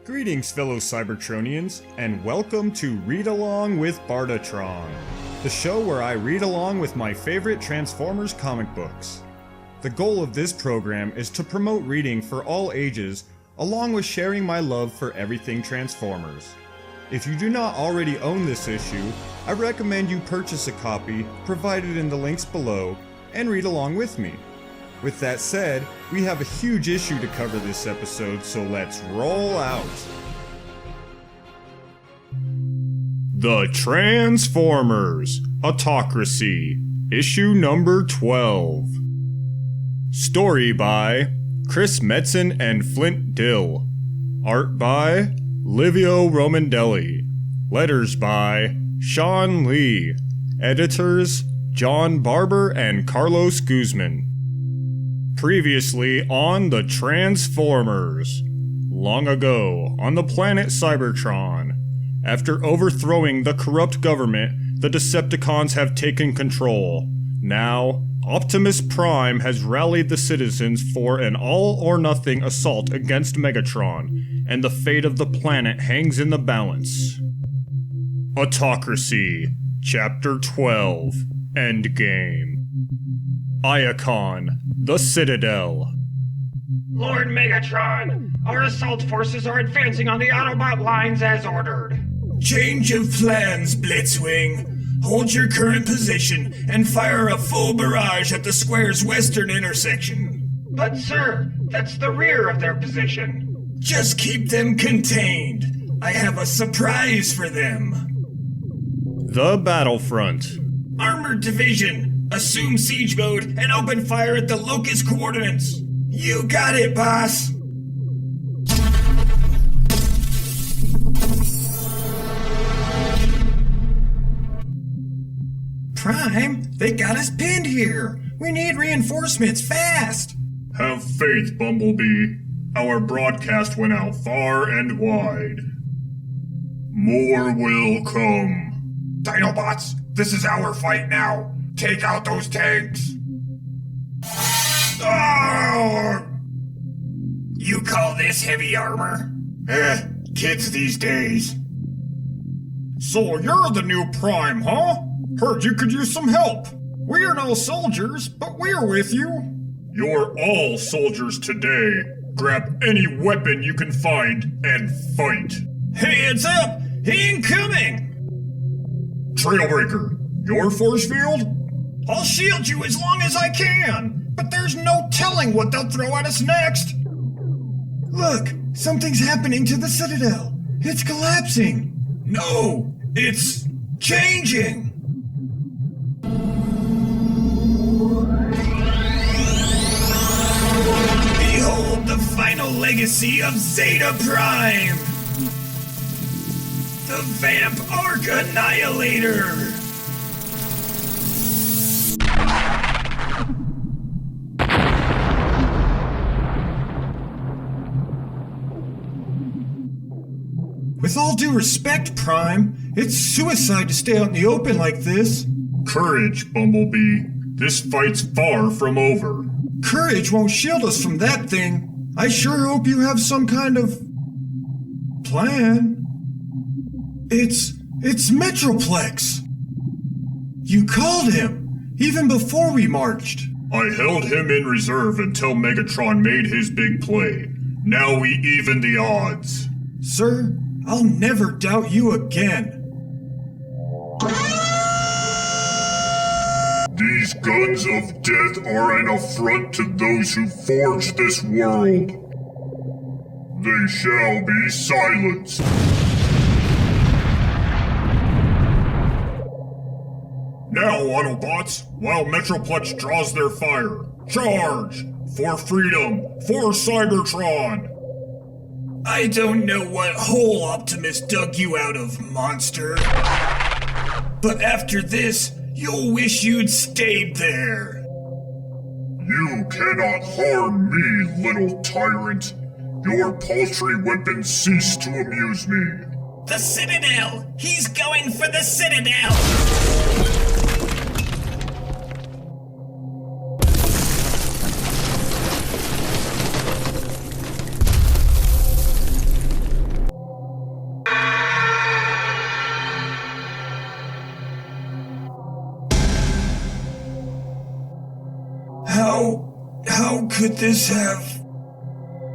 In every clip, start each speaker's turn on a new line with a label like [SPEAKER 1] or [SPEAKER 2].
[SPEAKER 1] Greetings, fellow Cybertronians, and welcome to Read Along with Bartatron, the show where I read along with my favorite Transformers comic books. The goal of this program is to promote reading for all ages, along with sharing my love for everything Transformers. If you do not already own this issue, I recommend you purchase a copy provided in the links below and read along with me. With that said, we have a huge issue to cover this episode, so let's roll out. The Transformers Autocracy, issue number 12. Story by Chris Metzen and Flint Dill. Art by Livio Romandelli. Letters by Sean Lee. Editors John Barber and Carlos Guzman. Previously on The Transformers. Long ago, on the planet Cybertron. After overthrowing the corrupt government, the Decepticons have taken control. Now, Optimus Prime has rallied the citizens for an all-or-nothing assault against Megatron, and the fate of the planet hangs in the balance. Autocracy, Chapter 12, Endgame. Iacon, the Citadel.
[SPEAKER 2] Lord Megatron, our assault forces are advancing on the Autobot lines as ordered.
[SPEAKER 3] Change of plans, Blitzwing. Hold your current position and fire a full barrage at the square's western intersection.
[SPEAKER 2] But sir, that's the rear of their position.
[SPEAKER 3] Just keep them contained. I have a surprise for them.
[SPEAKER 1] The Battlefront.
[SPEAKER 3] Armored Division. Assume siege mode and open fire at the locust coordinates. You got it, boss. Prime, they got us pinned here. We need reinforcements fast.
[SPEAKER 4] Have faith, Bumblebee. Our broadcast went out far and wide. More will come.
[SPEAKER 2] Dinobots, this is our fight now. Take out those tanks!
[SPEAKER 3] Oh! You call this heavy armor?
[SPEAKER 2] Kids these days. So you're the new Prime, huh? Heard you could use some help. We're no soldiers, but we're with you.
[SPEAKER 4] You're all soldiers today. Grab any weapon you can find and fight.
[SPEAKER 3] Heads up! Incoming!
[SPEAKER 4] Trailbreaker, your force field?
[SPEAKER 3] I'll shield you as long as I can, but there's no telling what they'll throw at us next. Look, something's happening to the Citadel. It's collapsing. No, it's changing. Behold the final legacy of Zeta Prime. The Vamp Arc Annihilator. With all due respect, Prime, it's suicide to stay out in the open like this.
[SPEAKER 4] Courage, Bumblebee. This fight's far from over.
[SPEAKER 3] Courage won't shield us from that thing. I sure hope you have some kind of plan. It's Metroplex. You called him, even before we marched.
[SPEAKER 4] I held him in reserve until Megatron made his big play. Now we even the odds.
[SPEAKER 3] Sir, I'll never doubt you again.
[SPEAKER 4] These guns of death are an affront to those who forged this world. They shall be silenced. Now, Autobots, while Metroplex draws their fire, charge! For freedom! For Cybertron!
[SPEAKER 3] I don't know what hole Optimus dug you out of, monster. But after this, you'll wish you'd stayed there.
[SPEAKER 4] You cannot harm me, little tyrant. Your paltry weapons cease to amuse me.
[SPEAKER 5] The Citadel! He's going for the Citadel!
[SPEAKER 3] How could this have...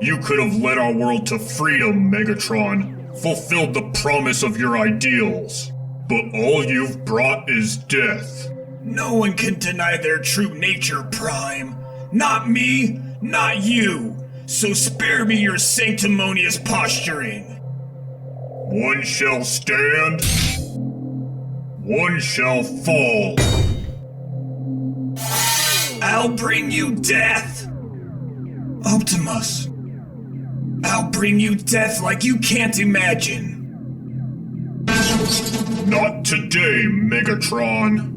[SPEAKER 2] You could have led our world to freedom, Megatron, fulfilled the promise of your ideals. But all you've brought is death.
[SPEAKER 3] No one can deny their true nature, Prime. Not me, not you. So spare me your sanctimonious posturing.
[SPEAKER 2] One shall stand, one shall fall.
[SPEAKER 3] I'll bring you death! Optimus, I'll bring you death like you can't imagine.
[SPEAKER 2] Not today, Megatron.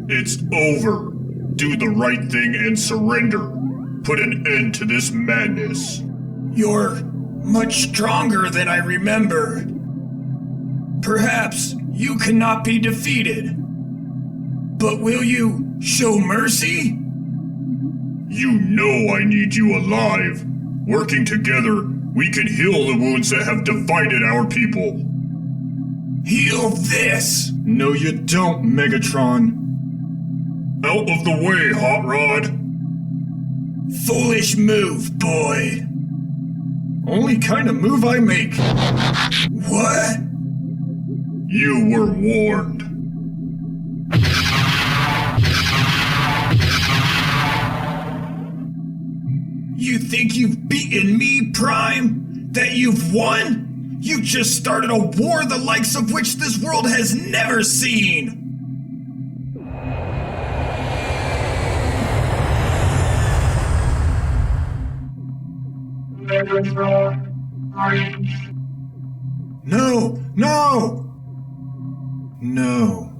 [SPEAKER 2] It's over. Do the right thing and surrender. Put an end to this madness.
[SPEAKER 3] You're much stronger than I remember. Perhaps you cannot be defeated. But will you show mercy?
[SPEAKER 2] You know I need you alive. Working together, we can heal the wounds that have divided our people.
[SPEAKER 3] Heal this!
[SPEAKER 2] No, you don't, Megatron. Out of the way, Hot Rod.
[SPEAKER 3] Foolish move, boy.
[SPEAKER 2] Only kind of move I make.
[SPEAKER 3] What?
[SPEAKER 2] You were warned.
[SPEAKER 3] You think you've beaten me, Prime? That you've won? You just started a war the likes of which this world has never seen! No! No! No.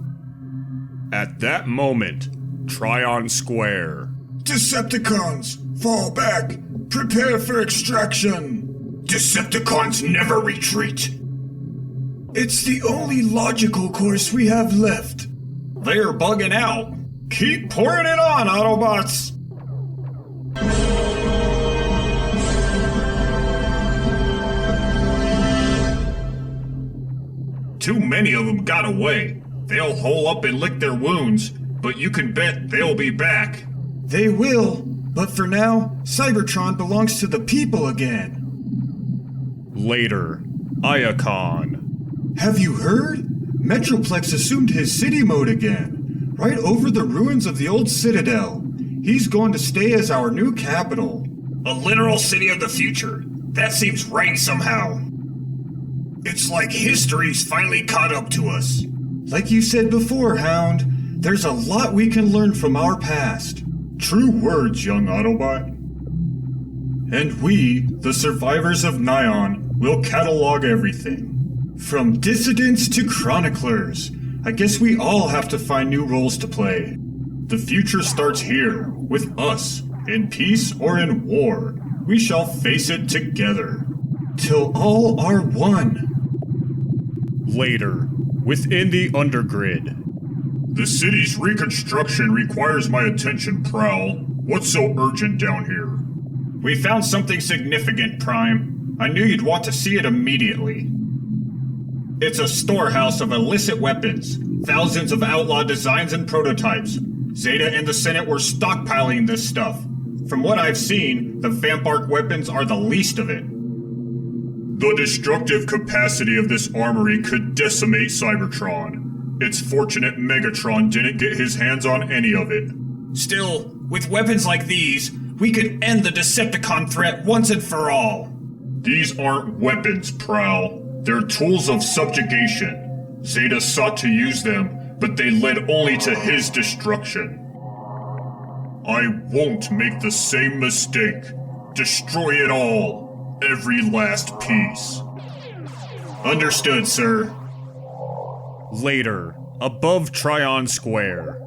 [SPEAKER 1] At that moment, Tryon Square.
[SPEAKER 3] Decepticons, fall back! Prepare for extraction! Decepticons never retreat! It's the only logical course we have left.
[SPEAKER 2] They're bugging out. Keep pouring it on, Autobots! Too many of them got away. They'll hole up and lick their wounds, but you can bet they'll be back.
[SPEAKER 3] They will, but for now, Cybertron belongs to the people again.
[SPEAKER 1] Later, Iacon.
[SPEAKER 3] Have you heard? Metroplex assumed his city mode again, right over the ruins of the old Citadel. He's going to stay as our new capital.
[SPEAKER 2] A literal city of the future. That seems right somehow.
[SPEAKER 3] It's like history's finally caught up to us. Like you said before, Hound, there's a lot we can learn from our past.
[SPEAKER 2] True words, young Autobot. And we, the survivors of Nyon, will catalog everything.
[SPEAKER 3] From dissidents to chroniclers. I guess we all have to find new roles to play.
[SPEAKER 2] The future starts here, with us. In peace or in war, we shall face it together.
[SPEAKER 3] Till all are one.
[SPEAKER 1] Later, within the undergrid.
[SPEAKER 2] The city's reconstruction requires my attention, Prowl. What's so urgent down here?
[SPEAKER 6] We found something significant, Prime. I knew you'd want to see it immediately. It's a storehouse of illicit weapons. Thousands of outlaw designs and prototypes. Zeta and the Senate were stockpiling this stuff. From what I've seen, the Vampark weapons are the least of it.
[SPEAKER 2] The destructive capacity of this armory could decimate Cybertron. It's fortunate Megatron didn't get his hands on any of it.
[SPEAKER 5] Still, with weapons like these, we could end the Decepticon threat once and for all.
[SPEAKER 2] These aren't weapons, Prowl. They're tools of subjugation. Zeta sought to use them, but they led only to his destruction. I won't make the same mistake. Destroy it all. Every last piece.
[SPEAKER 6] Understood, sir.
[SPEAKER 1] Later, above Tryon Square.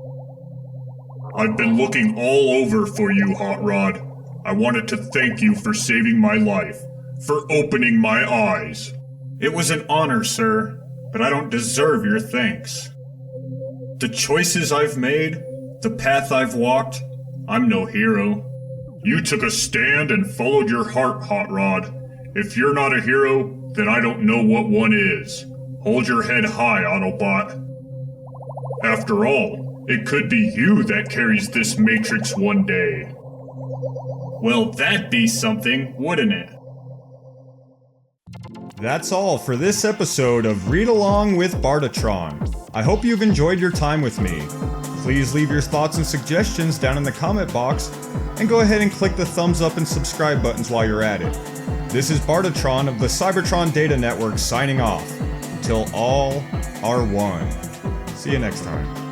[SPEAKER 2] I've been looking all over for you, Hot Rod. I wanted to thank you for saving my life, for opening my eyes.
[SPEAKER 6] It was an honor, sir, but I don't deserve your thanks. The choices I've made, the path I've walked, I'm no hero.
[SPEAKER 2] You took a stand and followed your heart, Hot Rod. If you're not a hero, then I don't know what one is. Hold your head high, Autobot. After all, it could be you that carries this Matrix one day.
[SPEAKER 6] Well, that'd be something, wouldn't it?
[SPEAKER 1] That's all for this episode of Read Along with Bartatron. I hope you've enjoyed your time with me. Please leave your thoughts and suggestions down in the comment box, and go ahead and click the thumbs up and subscribe buttons while you're at it. This is Bartatron of the Cybertron Data Network signing off. Until all are one. See you next time.